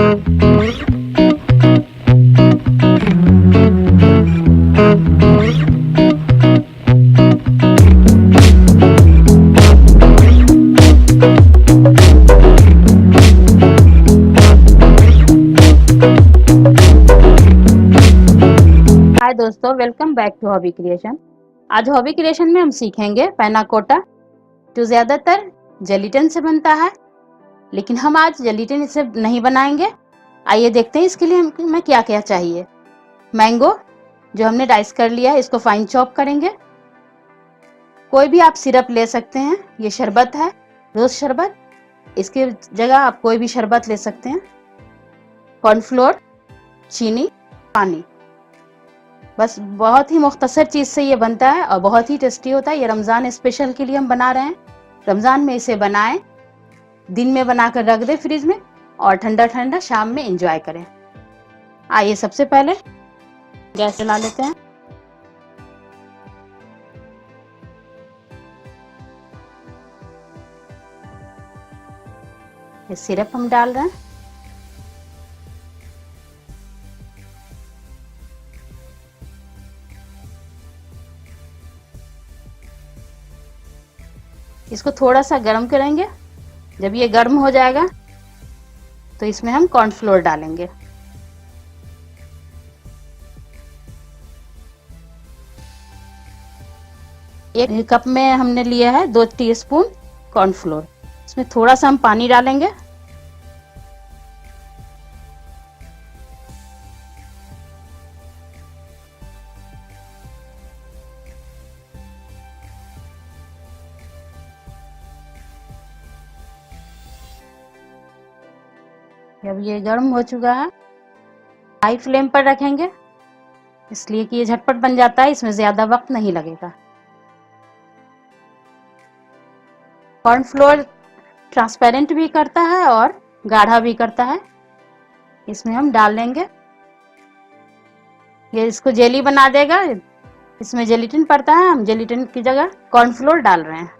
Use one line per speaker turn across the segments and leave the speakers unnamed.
हाय दोस्तों, welcome back to hobby creation. आज hobby creation में हम सीखेंगे पैना कोटा, जो ज़्यादातर जेलिटिन से बनता है, लेकिन हम आज जेलिटिन से नहीं बनाएंगे। आइए देखते हैं इसके लिए हमें क्या क्या चाहिए। मैंगो जो हमने डाइस कर लिया है, इसको फाइन चॉप करेंगे। कोई भी आप सिरप ले सकते हैं। ये शरबत है, रोज़ शरबत। इसके जगह आप कोई भी शरबत ले सकते हैं। कॉर्नफ्लोर, चीनी, पानी। बस बहुत ही मुख्तसर चीज़ से ये बनता है और बहुत ही टेस्टी होता है। ये रमज़ान स्पेशल के लिए हम बना रहे हैं। रमज़ान में इसे बनाएं, दिन में बनाकर रख दें फ्रिज में और ठंडा ठंडा शाम में एंजॉय करें। आइए सबसे पहले गैस जला लेते हैं। ये सिरप हम डाल रहे हैं। इसको थोड़ा सा गर्म करेंगे। जब ये गर्म हो जाएगा तो इसमें हम कॉर्नफ्लोर डालेंगे। एक कप में हमने लिया है 2 टीस्पून कॉर्नफ्लोर। इसमें थोड़ा सा हम पानी डालेंगे। जब ये गर्म हो चुका है, हाई फ्लेम पर रखेंगे, इसलिए कि ये झटपट बन जाता है, इसमें ज़्यादा वक्त नहीं लगेगा। कॉर्नफ्लोर ट्रांसपेरेंट भी करता है और गाढ़ा भी करता है। इसमें हम डाल देंगे। ये इसको जेली बना देगा। इसमें जेलिटिन पड़ता है, हम जेलिटिन की जगह कॉर्नफ्लोर डाल रहे हैं।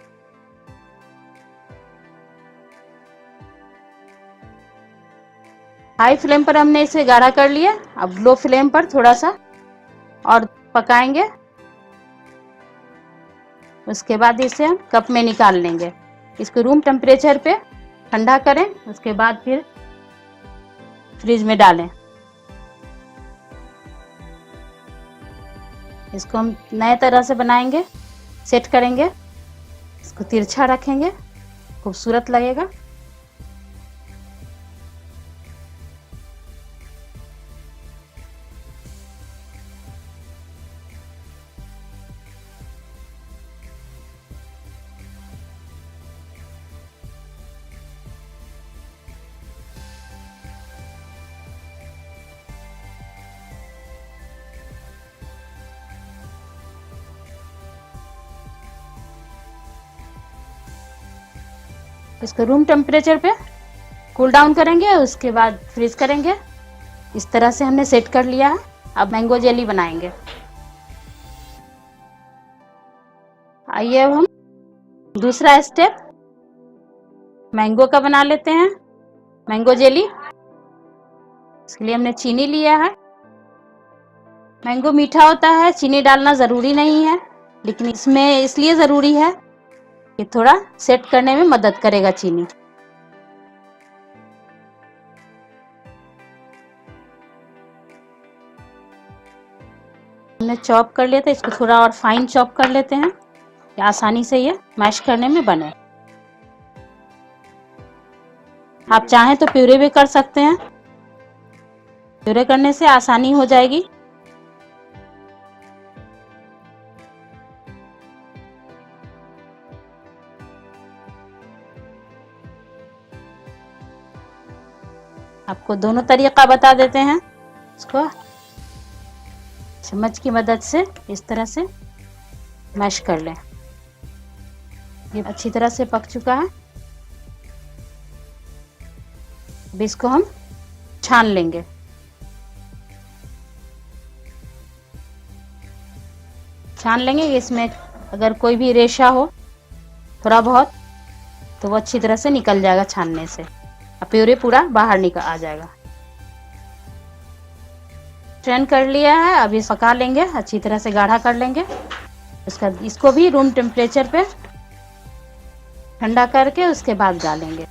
हाई फ्लेम पर हमने इसे गाढ़ा कर लिया। अब लो फ्लेम पर थोड़ा सा और पकाएंगे। उसके बाद इसे हम कप में निकाल लेंगे। इसको रूम टेम्परेचर पे ठंडा करें, उसके बाद फिर फ्रिज में डालें। इसको हम नए तरह से बनाएंगे, सेट करेंगे। इसको तिरछा रखेंगे, खूबसूरत लगेगा। इसको रूम टेम्परेचर पे कूल डाउन करेंगे, उसके बाद फ्रीज करेंगे। इस तरह से हमने सेट कर लिया है। अब मैंगो जेली बनाएंगे। आइए अब हम दूसरा स्टेप मैंगो का बना लेते हैं। मैंगो जेली, इसके लिए हमने चीनी लिया है। मैंगो मीठा होता है, चीनी डालना ज़रूरी नहीं है, लेकिन इसमें इसलिए ज़रूरी है कि थोड़ा सेट करने में मदद करेगा चीनी। हमने चॉप कर लिया था, इसको थोड़ा और फाइन चॉप कर लेते हैं कि आसानी से ये मैश करने में बने। आप चाहें तो प्यूरे भी कर सकते हैं। प्यूरे करने से आसानी हो जाएगी। आपको दोनों तरीका बता देते हैं। इसको चम्मच की मदद से इस तरह से मैश कर लें। ये अच्छी तरह से पक चुका है। अब इसको हम छान लेंगे। छान लेंगे। इसमें अगर कोई भी रेशा हो थोड़ा बहुत, तो वो अच्छी तरह से निकल जाएगा छानने से, और प्यूरे पूरा बाहर निकल आ जाएगा। स्ट्रेन कर लिया है, अब इस पका लेंगे, अच्छी तरह से गाढ़ा कर लेंगे। इसको भी रूम टेम्परेचर पे ठंडा करके उसके बाद डालेंगे।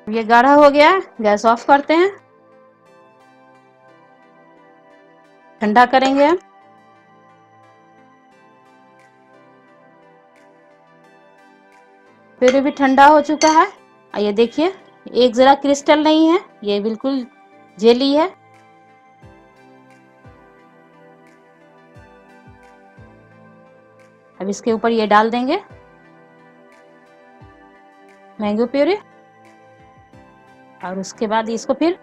ये गाढ़ा हो गया, गैस ऑफ करते हैं, ठंडा करेंगे हम। फिर भी ठंडा हो चुका है। ये देखिए, एक जरा क्रिस्टल नहीं है, ये बिल्कुल जेली है। अब इसके ऊपर ये डाल देंगे मैंगो प्यूरी, और उसके बाद इसको फिर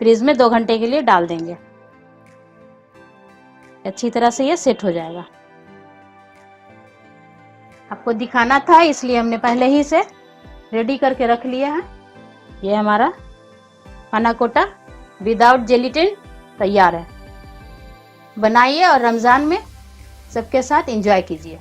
फ्रिज में 2 घंटे के लिए डाल देंगे। अच्छी तरह से ये सेट हो जाएगा। आपको दिखाना था इसलिए हमने पहले ही से रेडी करके रख लिया है। ये हमारा पाना कोटा विदाउट जेलेटिन तैयार है। बनाइए और रमज़ान में सबके साथ एंजॉय कीजिए।